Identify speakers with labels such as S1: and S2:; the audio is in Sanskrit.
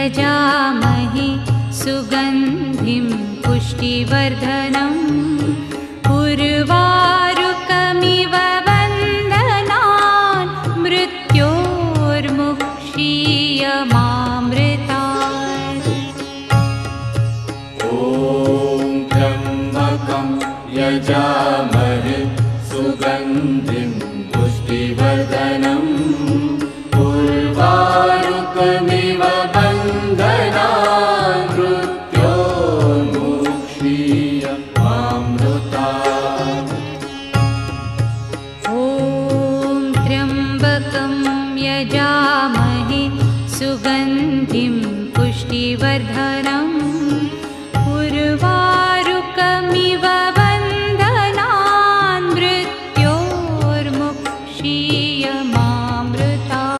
S1: यजामहे सुगन्धिं पुष्टिवर्धनम् उर्वारुकमिव वन्दनान् मृत्योर्मुक्षीयमामृतात्।
S2: ॐ त्र्यम्बकं यजामहे सुगन्धिं पुष्टिवर्धनम् उर्वारुकमिव वन्दनान् मृत्योर्मुक्षीयमामृतात्।
S1: ॐ त्र्यम्बकं यजामहे सुगन्धिं पुष्टिवर्धनम्